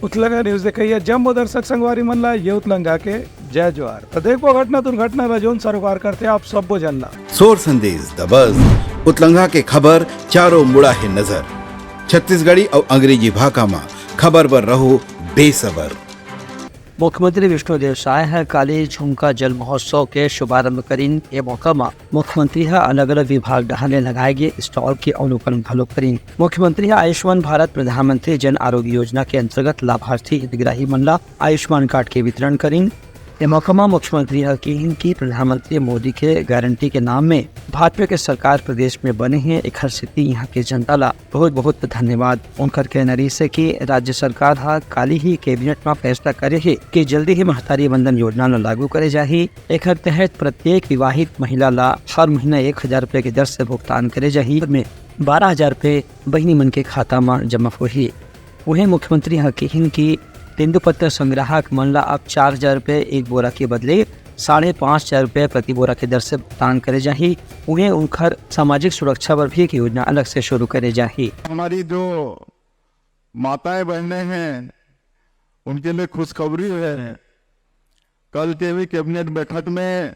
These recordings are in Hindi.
उतलंगा न्यूज देखिए जम्मू दर्शक संगवारी मल्ला ये उतलंगा के जय जोहार। तो देखो घटना दुर्घटना रजोन सरोकार करते आप सब जनला सोर संदेश द बज़ उतलंगा के खबर चारों मुड़ा है नजर। छत्तीसगढ़ी और अंग्रेजी भाषा में खबर पर रहो बेसबर। मुख्यमंत्री विष्णुदेव साय काली झुमका जल महोत्सव के शुभारंभ करीन। ये मौका में मुख्यमंत्री अलग अलग विभाग डहाने लगाए गए स्टॉल के अवलोकन भलो करीन। मुख्यमंत्री आयुष्मान भारत प्रधानमंत्री जन आरोग्य योजना के अंतर्गत लाभार्थी हितग्राही मनला आयुष्मान कार्ड के वितरण करीन। ये मौका में मुख्यमंत्री कहीन की प्रधानमंत्री मोदी के गारंटी के नाम में भाजपा के सरकार प्रदेश में बने हैं। एक स्थिति यहाँ के जनता ला बहुत बहुत धन्यवाद। उनकर कहनरी से कि राज्य सरकार काली ही कैबिनेट में फैसला करे है कि जल्दी ही महतारी बंधन योजना ला लागू करे जाही। एक तहत प्रत्येक विवाहित महिला ला हर महीना 1000 रुपए की दर से भुगतान करे जाही में 12,000 रुपए बहिनी मन के खाता में जमा होही। वही मुख्यमंत्री कहीन की तेंदुपत्ता संग्राहक मन ला अब 4,000 रुपए एक बोरा के बदले 5,500 रुपए प्रति बोरा के दर से भुगतान करे जाही। उन्हें उनकर सामाजिक सुरक्षा पर भी एक योजना अलग से शुरू करे जाही। हमारी जो माताएं बहनें हैं उनके लिए खुशखबरी है। कल के भी कैबिनेट बैठक में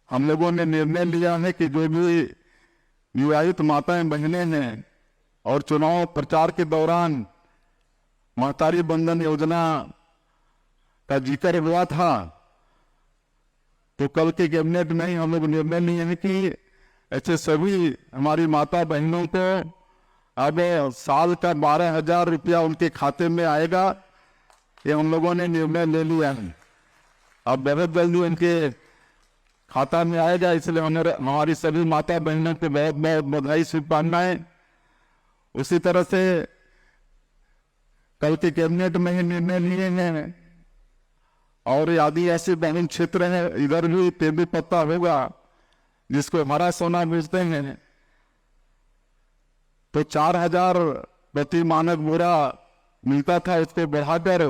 हम लोगों ने निर्णय लिया है कि जो भी विवाहित माताएं बहनें हैं और चुनाव प्रचार के दौरान महतारी बंधन योजना का जिक्र हुआ था, तो कल के कैबिनेट में ही हम लोग निर्णय लिए हैं कि ऐसे सभी हमारी माता बहनों को अब साल का 12,000 रुपया उनके खाते में आएगा। ये हम लोगों ने निर्णय ले लिया है। अब बहुत जल्दी उनके खाता में आएगा, इसलिए हमारी सभी माता बहनों के बहुत बहुत बधाई शुभकामनाएं। उसी तरह से कल के कैबिनेट में ही निर्णय लिए हैं और यदि ऐसे ग्रामीण क्षेत्र है इधर भी तेंदू पत्ता होगा जिसको हमारा सोना बेचते हैं तो 4,000 प्रति मानक बोरा मिलता था, इसको बढ़ाकर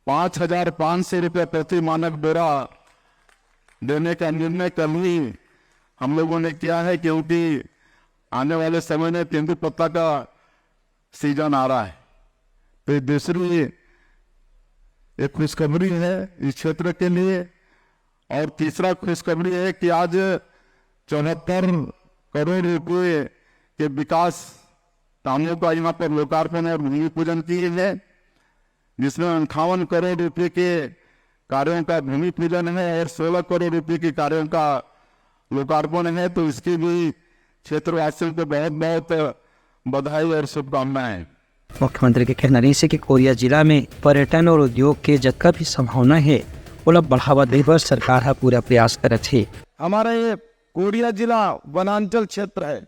5,500 रुपये प्रति मानक बोरा देने का निर्णय कल ही हम लोगों ने किया है, क्योंकि आने वाले समय में तेंदू पत्ता का सीजन आ रहा है। तो दूसरी एक खुशखबरी है इस क्षेत्र के लिए। और तीसरा खुशखबरी है कि आज 74 करोड़ रुपये के विकास कामों का यहाँ पर लोकार्पण और भूमि पूजन किए है, जिसमें 58 करोड़ रुपये के कार्यों का भूमि पूजन है और 16 करोड़ रुपये के कार्यों का लोकार्पण है। तो इसकी भी क्षेत्रवासियों को बहुत बहुत बधाई और शुभकामनाएं। मुख्यमंत्री के कहना से कि कोरिया जिला में पर्यटन और उद्योग के जितना भी संभावना है वो बढ़ावा दे पर सरकार पूरा प्रयास करत है। हमारा ये कोरिया जिला वनांचल क्षेत्र है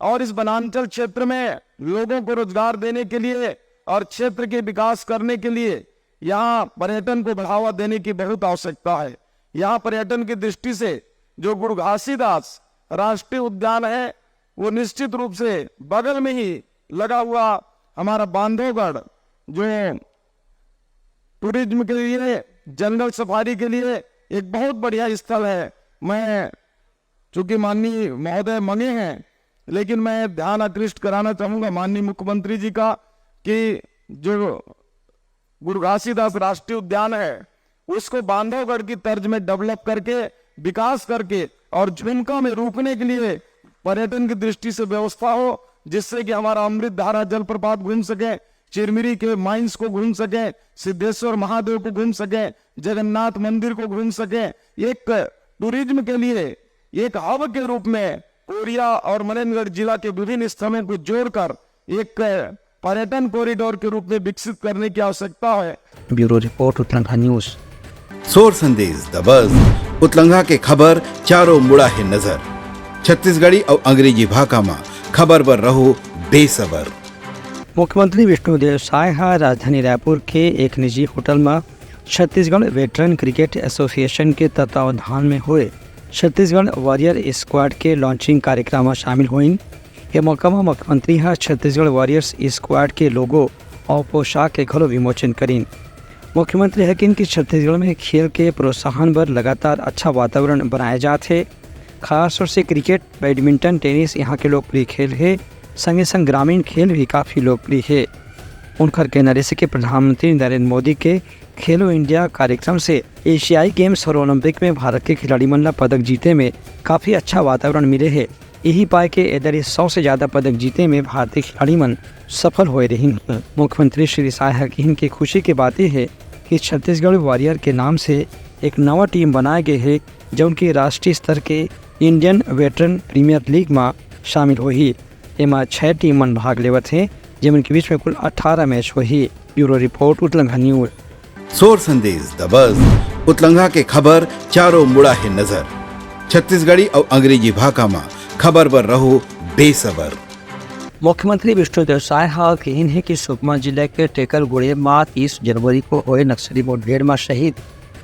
और इस वनांचल क्षेत्र में लोगों को रोजगार देने के लिए और क्षेत्र के विकास करने के लिए यहाँ पर्यटन को बढ़ावा देने की बहुत आवश्यकता है। यहाँ पर्यटन की दृष्टि से जो गुरु घासीदास राष्ट्रीय उद्यान है वो निश्चित रूप से बगल में ही लगा हुआ हमारा बांधवगढ़ जो टूरिज्म के लिए जंगल सफारी के लिए एक बहुत बढ़िया स्थल है। मैं चूंकि माननीय महोदय मंगे हैं, लेकिन मैं ध्यान आकृष्ट कराना चाहूंगा माननीय मुख्यमंत्री जी का कि जो गुरु घासीदास राष्ट्रीय उद्यान है उसको बांधवगढ़ की तर्ज में डेवलप करके विकास करके और झुमका में रुकने के लिए पर्यटन की दृष्टि से व्यवस्था हो, जिससे कि हमारा अमृत धारा जलप्रपात घूम सके, चिरमिरी के माइंस को घूम सके, सिद्धेश्वर महादेव को घूम सके, जगन्नाथ मंदिर को घूम सके। एक टूरिज्म के लिए एक हब के रूप में कोरिया और मनेनगढ़ जिला के विभिन्न स्थलों को जोड़कर एक पर्यटन कॉरिडोर के रूप में विकसित करने की आवश्यकता है। ब्यूरो रिपोर्ट उतलंगा न्यूज। सोर संदेश द बज़ उतलंगा के खबर चारों मुड़ा है नजर। छत्तीसगढ़ी और अंग्रेजी भाषा में खबर पर रहो बेसबर। मुख्यमंत्री विष्णुदेव साय राजधानी रायपुर के एक निजी होटल में छत्तीसगढ़ वेटरन क्रिकेट एसोसिएशन के तत्वावधान में हुए छत्तीसगढ़ वॉरियर स्क्वाड के लॉन्चिंग कार्यक्रम में शामिल हुई। ये मौका में मुख्यमंत्री छत्तीसगढ़ वॉरियर्स स्क्वाड के लोगो और पोशाक के घरों विमोचन करीन। मुख्यमंत्री हकीन कि छत्तीसगढ़ में खेल के प्रोत्साहन पर लगातार अच्छा वातावरण बनाया जाते। खासतौर से क्रिकेट, बैडमिंटन, टेनिस यहाँ के लोकप्रिय खेल है। संगे संग ग्रामीण खेल भी काफ़ी लोकप्रिय है। उनका कहना है कि प्रधानमंत्री नरेंद्र मोदी के खेलो इंडिया कार्यक्रम से एशियाई गेम्स और ओलंपिक में भारत के खिलाड़ी मन ला पदक जीते में काफ़ी अच्छा वातावरण मिले है। यही पाए के इधर 100 से ज़्यादा पदक जीते में भारतीय खिलाड़ी मन सफल हो रही हैं। मुख्यमंत्री श्री शाह की खुशी की बात यह है कि छत्तीसगढ़ वॉरियर के नाम से एक नवा टीम बनाए गए है जो उनके राष्ट्रीय स्तर के इंडियन वेटरन प्रीमियर लीग में शामिल हुई। एमा 6 टीम मन भाग लेवत है जिनके बीच में कुल 18 मैच हुई। ब्यूरो रिपोर्ट उतलंघा न्यूज। सोर संदेश द बज़ उतलंघा के खबर चारों मुड़ा है नजर। छत्तीसगढ़ी और अंग्रेजी भाषा में खबर पर रहो बेसबर। मुख्यमंत्री विष्णुदेव साय कहन है कि सुकमा जिले के टेकलगुड़े में 30 जनवरी को हुए नक्सली मुठभेड़ में शहीद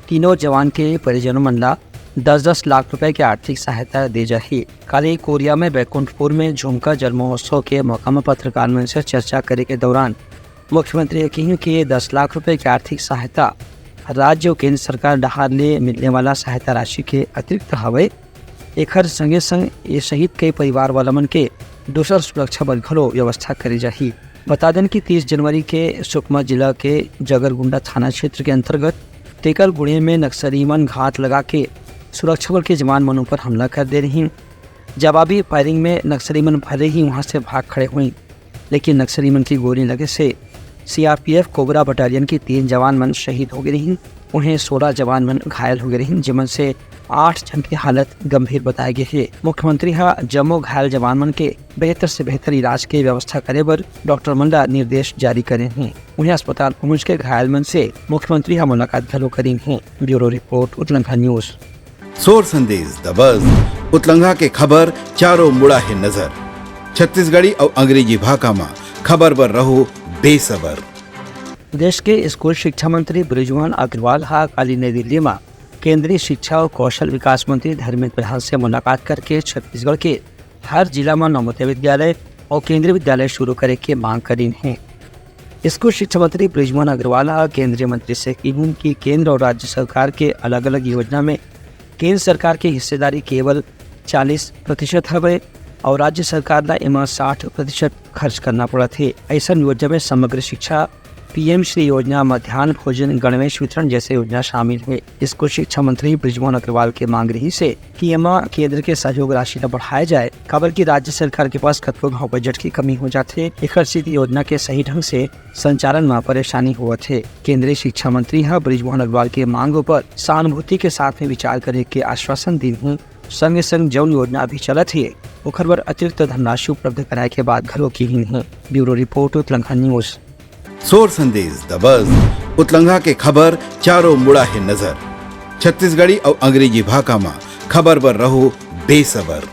तीनों जवान के परिजनों मन ला 10-10 लाख रुपए की आर्थिक सहायता दी जाही। कल कोरिया में बैकुंठपुर में झुमका जल महोत्सव के मौका में पत्रकार मन से चर्चा करे के दौरान मुख्यमंत्री कही कि 10 लाख रुपए की आर्थिक सहायता राज्य और केंद्र सरकार डहार ले मिलने वाला सहायता राशि के अतिरिक्त हवे। एकर संगे संग ये शहीद के परिवार वाला मन के दूसर सुरक्षा बल घलो व्यवस्था करी जाही। बता दें कि 30 जनवरी के सुकमा जिला के जगरगुंडा थाना क्षेत्र के अंतर्गत टेकलगुड़े में नक्सली मन घात लगा के सुरक्षा बल के जवान मनों पर हमला कर दे रही। जवाबी फायरिंग में नक्सली मन भले ही वहां से भाग खड़े हुई, लेकिन नक्सली मन की गोली लगे से सीआरपीएफ कोबरा बटालियन की 3 जवान मन शहीद हो गए रही। उन्हें 16 जवान मन घायल हो गए रही, जिनमें से 8 जन की हालत गंभीर बताए गए है। मुख्यमंत्री जम्मो घायल जवान मन के बेहतर से बेहतर इलाज की व्यवस्था करे पर डॉक्टर मन ला निर्देश जारी करे हैं। उन्हें अस्पताल पहुँच के घायल मन से मुख्यमंत्री मुलाकात घलो करी है। ब्यूरो रिपोर्ट उतलंघा न्यूज। सोर संदेश द बज़ उतलंघा के खबर चारों मुड़ा है नजर। छत्तीसगढ़ी और अंग्रेजी भाषा में खबर पर रहो बेसबर। देश के स्कूल शिक्षा मंत्री बृजमोहन अग्रवाल कल नई दिल्ली में केंद्रीय शिक्षा और कौशल विकास मंत्री धर्मेंद्र प्रधान से मुलाकात करके छत्तीसगढ़ के हर जिला में नवोदय विद्यालय और केंद्रीय विद्यालय शुरू करे की मांग करी है। स्कूल शिक्षा मंत्री बृजमोहन अग्रवाल केंद्रीय मंत्री से कि केंद्र और राज्य सरकार के अलग अलग योजना में केंद्र सरकार की हिस्सेदारी केवल 40% है और राज्य सरकार ला एमा 60% खर्च करना पड़ा थे। ऐसा योजना में समग्र शिक्षा, पीएम श्री योजना, मध्याह्न भोजन, गणवेश वितरण जैसे योजना शामिल है। इसको शिक्षा मंत्री बृजमोहन अग्रवाल के मांग रही से कि एमा केंद्र के सहयोग राशि न बढ़ाया जाए, खबर की राज्य सरकार के पास कतको घाव बजट की कमी हो जाते। एकर सीधी योजना के सही ढंग से संचालन में परेशानी हुआ थे। केंद्रीय शिक्षा मंत्री बृजमोहन अग्रवाल के मांगों पर सहानुभूति के साथ में विचार करे के आश्वासन दी हूँ। संगे संग जौन योजना अभी चलत है ओकर पर अतिरिक्त धनराशि उपलब्ध कराए के बाद घरों की ही है। ब्यूरो रिपोर्ट उतलंघा न्यूज। सोर संदेश द बज़ उतलंघा के खबर चारों मुड़ा है नजर। छत्तीसगढ़ी और अंग्रेजी भाषा में खबर पर रहो बेसबर।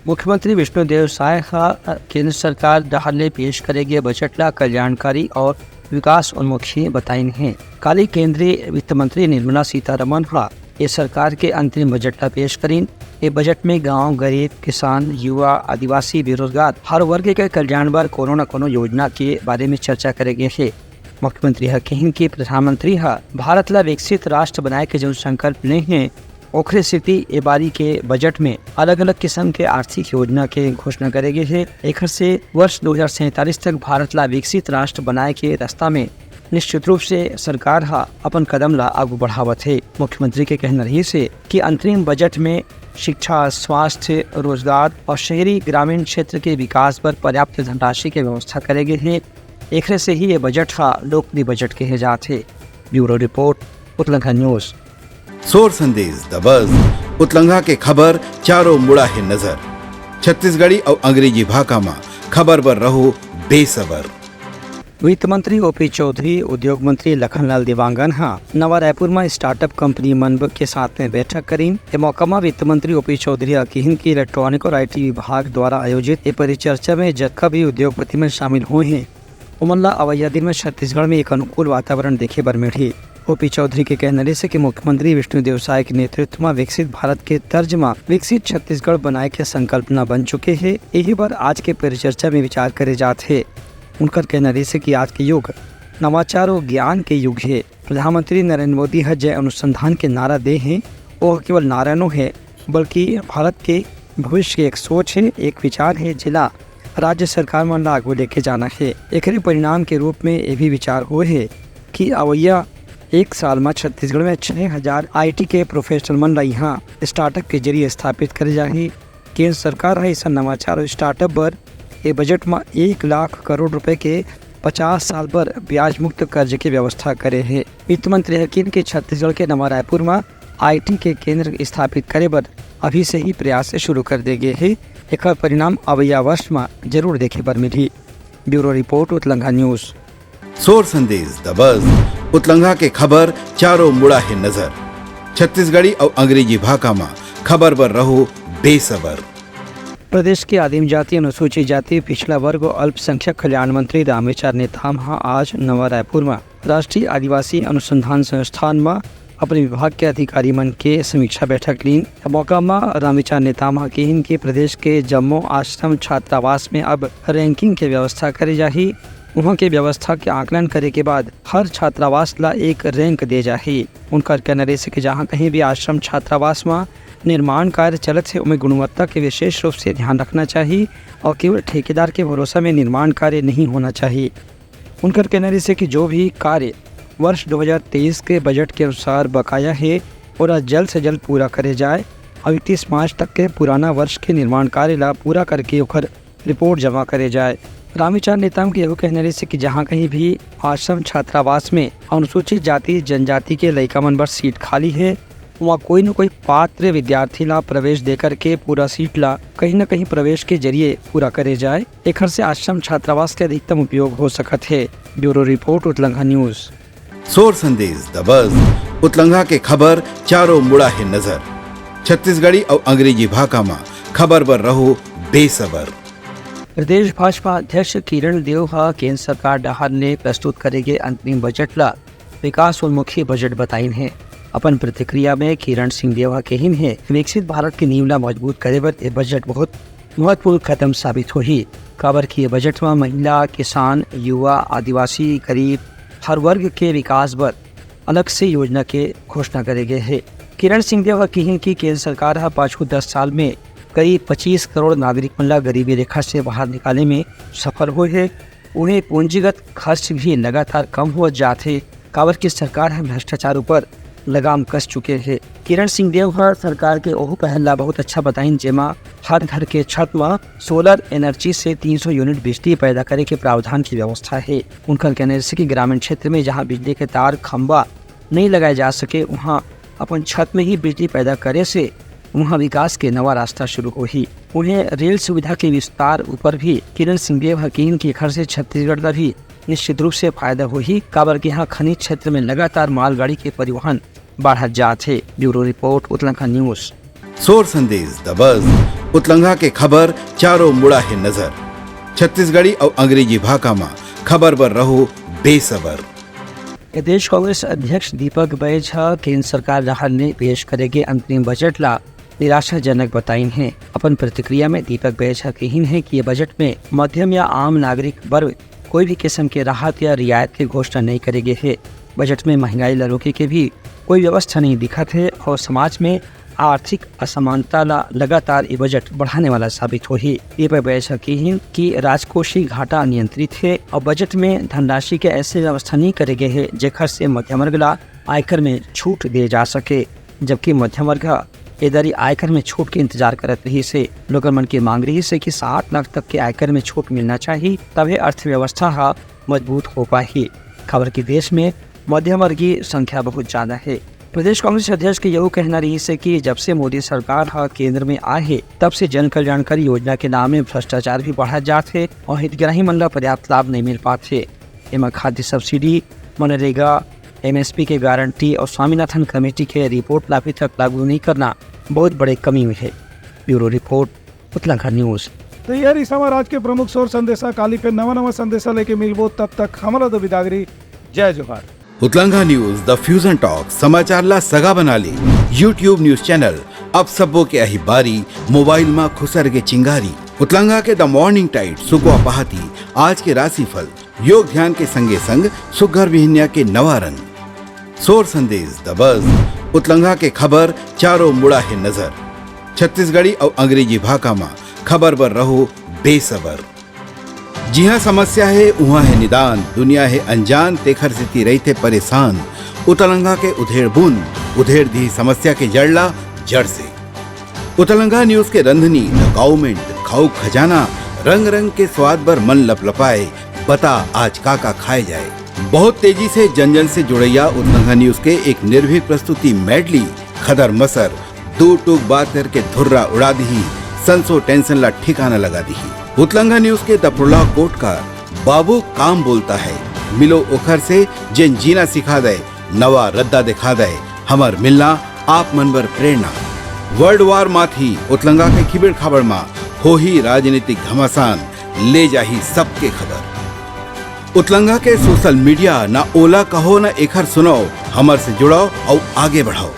मुख्यमंत्री विष्णुदेव साय केंद्र सरकार डहाले पेश करेगी बजट ला कल्याणकारी और विकास उन्मुखी बताई है। कल केंद्रीय वित्त मंत्री निर्मला सीतारमण ये सरकार के अंतरिम बजट ला पेश करीन। ये बजट में गांव, गरीब, किसान, युवा, आदिवासी, बेरोजगार हर वर्ग के कल्याण पर कोनो न कोनो योजना के बारे में चर्चा करेंगे है। मुख्यमंत्री कहीं कि प्रधानमंत्री भारत ला विकसित राष्ट्र बनाए के जो संकल्प ले हैं ओखरे स्थिति ए बारी के बजट में अलग अलग किस्म के आर्थिक योजना के घोषणा करेंगे है। एक से वर्ष 2047 तक भारत ला विकसित राष्ट्र बनाए के रास्ता में निश्चित रूप से सरकार अपन कदम ला आगू बढ़ावत है। मुख्यमंत्री के कहना रही से कि अंतरिम बजट में शिक्षा, स्वास्थ्य, रोजगार और शहरी ग्रामीण क्षेत्र के विकास पर पर्याप्त धनराशि की व्यवस्था करेंगे हैं। एक से ही ये बजट लोकप्रिय बजट कहे जाते। ब्यूरो रिपोर्ट उतलंघा न्यूज। सोर संदेश द बज़ उतलंघा के खबर चारों मुड़ा है नजर। छत्तीसगढ़ी और अंग्रेजी भाषा में खबर पर रहो बेसबर। वित्त मंत्री ओपी चौधरी, उद्योग मंत्री लखनलाल देवांगन नवा रायपुर में स्टार्टअप कंपनी मन के साथ में बैठक करी। ये मौका में वित्त मंत्री ओपी चौधरी कहन की इलेक्ट्रॉनिक और IT विभाग द्वारा आयोजित ये परिचर्चा में जत्था भी उद्योगपति में शामिल हुए हैं उमन ला अवैया दिन में छत्तीसगढ़ में एक अनुकूल वातावरण देखे बर मिली। ओपी चौधरी के कहने से कि मुख्यमंत्री विष्णुदेव साय के नेतृत्व में विकसित भारत के तर्ज में विकसित छत्तीसगढ़ बनाए के संकल्पना बन चुके हैं। यही बार आज के परिचर्चा में विचार करे जाते। उनका कहना है कि आज के युग नवाचार और ज्ञान के युग है। प्रधानमंत्री नरेंद्र मोदी जय अनुसंधान के नारा दे हैं वो केवल नारा नो है बल्कि भारत के भविष्य की एक सोच है, एक विचार है जिला राज्य सरकार में लागू लेके जाना है। एक परिणाम के रूप में ये भी विचार हो है कि अवैया एक साल में छत्तीसगढ़ में 6000 IT के प्रोफेशनल मन यहाँ स्टार्टअप के जरिए स्थापित करे जाही। केंद्र सरकार है ऐसा नवाचार और स्टार्टअप पर ये बजट में 1 लाख करोड़ रुपए के 50 साल पर ब्याज मुक्त कर्ज की व्यवस्था करे है। वित्त मंत्री हकीन के छत्तीसगढ़ के नवा रायपुर में IT के केंद्र स्थापित करे पर अभी से ही प्रयास शुरू कर दे गए है। एक परिणाम अवैया वर्ष में जरूर देखे पर मिली। ब्यूरो रिपोर्ट उत्लंघा न्यूज़। सोर संदेश द बज़ उतलंघा के खबर चारों मुड़ा है नजर। छत्तीसगढ़ी और अंग्रेजी भाषा में खबर पर रहो बेसबर। प्रदेश के आदिम जाति, अनुसूचित जाति, पिछड़ा वर्ग और अल्पसंख्यक कल्याण मंत्री रामेश्वर नेताम आज नवा रायपुर में राष्ट्रीय आदिवासी अनुसंधान संस्थान में अपने विभाग के अधिकारी मन के समीक्षा बैठक ली। मौका में रामेश्वर नेताम कहन के प्रदेश के जम्मू आश्रम छात्रावास में अब रैंकिंग के व्यवस्था करे जाही। वहाँ के व्यवस्था के आकलन करे के बाद हर छात्रावास ला एक रैंक दे जाही। उनका कहना रहे कि जहाँ कहीं भी आश्रम छात्रावास में निर्माण कार्य चलत है उनमें गुणवत्ता के विशेष रूप से ध्यान रखना चाहिए और केवल ठेकेदार के भरोसा में निर्माण कार्य नहीं होना चाहिए। उनका कहना रहे कि जो भी कार्य वर्ष 2023 के बजट के अनुसार बकाया है और जल्द से जल्द पूरा करे जाए और 31 मार्च तक के पुराना वर्ष के निर्माण कार्य ला पूरा करके उखर रिपोर्ट जमा करे जाए। रामेश्वर नेताम के यह कहना रहे कि जहाँ कहीं भी आश्रम छात्रावास में अनुसूचित जाति जनजाति के लड़का मन पर सीट खाली है वहाँ कोई न कोई पात्र विद्यार्थी ला प्रवेश देकर के पूरा सीट ला कहीं न कहीं प्रवेश के जरिए पूरा करे जाए। एक से आश्रम छात्रावास के अधिकतम उपयोग हो सकत है। ब्यूरो रिपोर्ट उत्लंघा न्यूज़। सोर संदेश द बज़ उतलंघा के खबर चारों मुड़ा है नजर। छत्तीसगढ़ी और अंग्रेजी भाषा में खबर पर रहो बेसबर। प्रदेश भाजपा अध्यक्ष किरण देव केंद्र सरकार डहार ने प्रस्तुत करेगे अंतरिम बजट ला विकास उन्मुखी बजट बताइन है। अपन प्रतिक्रिया में किरण सिंह देव कहन है विकसित भारत की नींव ला मजबूत करे पर यह बजट बहुत महत्वपूर्ण कदम साबित होही। खबर की बजट में महिला, किसान, युवा, आदिवासी, गरीब हर वर्ग के विकास पर अलग से योजना के घोषणा करे गए है। किरण सिंह देव कहन की केंद्र सरकार पाछू 10 साल में करीब 25 करोड़ नागरिक मन गरीबी रेखा से बाहर निकाले में सफल हुए है। उन्हें पूंजीगत खर्च भी लगातार कम हो जाते। काबर की सरकार है भ्रष्टाचार ऊपर लगाम कस चुके हैं। किरण सिंह देव सरकार के ओह पहला बहुत अच्छा बताइन जेमा हर घर के छत में सोलर एनर्जी से 300 यूनिट बिजली पैदा करे के प्रावधान की व्यवस्था है। उनका कहना है कि ग्रामीण क्षेत्र में जहां बिजली के तार खंबा नहीं लगाए जा सके वहां अपन छत में ही बिजली पैदा करे से वहाँ विकास के नवा रास्ता शुरू होही। उन्हें रेल सुविधा के विस्तार ऊपर भी किरण सिंह देव हकीन के घर से छत्तीसगढ़ का भी निश्चित रूप से फायदा होही। काबर के यहाँ खनिज क्षेत्र में लगातार मालगाड़ी के परिवहन बढ़त जात है। Bureau report Uttarakhand news. सोर संदेश द बज़ उतलंघा के खबर चारों मुड़ा है नजर। छत्तीसगढ़ी और अंग्रेजी भाषा में खबर पर रहो बेसबर। प्रदेश कांग्रेस अध्यक्ष दीपक बैज केंद्र सरकार राहत ने पेश करेगे अंतरिम बजट ला निराशाजनक बताइन है। अपन प्रतिक्रिया में दीपक बैज कहन है कि ये बजट में मध्यम या आम नागरिक वर्ग कोई भी किस्म के राहत या रियायत की घोषणा नहीं करेगे है। बजट में महंगाई ला रोके के भी कोई व्यवस्था नहीं दिखत है और समाज में आर्थिक असमानता ला लगातार ये बजट बढ़ाने वाला साबित हो ही। ये पर बैठक की राजकोषीय घाटा नियंत्रित है और बजट में धनराशि के ऐसे व्यवस्था नहीं करे गए है जेकर से मध्यम वर्ग ला आयकर में छूट दिए जा सके। जबकि मध्यम वर्ग इधर आयकर में छूट के इंतजार करत रही से लोगों मन की मांग रही से कि 7 लाख तक के आयकर में छूट मिलना चाहिए तभी अर्थव्यवस्था मजबूत हो पाएगी। खबर की देश में मध्यम वर्ग की संख्या बहुत ज्यादा है। प्रदेश कांग्रेस अध्यक्ष के यह कहना रही है कि जब से मोदी सरकार केंद्र में आए है तब से जन कल्याणकारी योजना के नाम में भ्रष्टाचार भी बढ़ा जाते है और हितग्राही मन ला पर्याप्त लाभ नहीं मिल पाते। एवं खाद्य सब्सिडी, मनरेगा, MSP के गारंटी और स्वामीनाथन कमेटी के रिपोर्ट अभी तक लागू नहीं करना बहुत बड़े कमी हुई है। Bureau report Uttarakhand news. तो यार इस हमारा आज के प्रमुख सोर संदेशा काली पे नवा संदेशा लेके मिलबो तब तक हमारा तो विदागरी। जय जोहार। उतलंघा न्यूज द फ्यूजन टॉक समाचार ला सगा बना ली। YouTube न्यूज चैनल अब सबो के अही बारी मोबाइल में खुसर के चिंगारी। उतलंघा के द मॉर्निंग टाइट सुगवा पहाती आज के राशिफल योग ध्यान के संगे संग सुघर विहिन्या के नवा रंग। सोर संदेश द बज़ उतलंघा के खबर चारों मुड़ा है नजर। छत्तीसगढ़ी और अंग्रेजी भाषा में खबर पर रहो बेसबर। जी हाँ, समस्या है वहाँ है निदान, दुनिया है अनजान, तेखर से रही थे परेशान। उतलंगा के उधेड़ बुन, उधेड़ दी समस्या के जड़ला जड़ से। उतलंगा न्यूज के रंधनी द गवर्नमेंट खाऊ खजाना, रंग रंग के स्वाद पर मन लपलपाए, बता आज का खाए जाए। बहुत तेजी से जन जन से जुड़ैया उतलंगा न्यूज के एक निर्भीक प्रस्तुति मेडली खदर मसर दो टूक बात करके धुर्रा उड़ा दी, संसो टेंशन ला ठिकाना लगा दी। उतलंगा न्यूज के दपुरला कोट का बाबू काम बोलता है, मिलो ओखर से जिन जीना सिखा दे, नवा रद्दा दिखा दे, हमार मिलना आप मन बर प्रेरणा। वर्ल्ड वार माथी उतलंगा के खिबड़ खबर मा हो ही राजनीतिक घमासान, ले जाही सबके खबर। उतलंगा के सोशल मीडिया ना ओला कहो ना एखर सुनाओ, हमर से जुड़ाओ और आगे बढ़ाओ।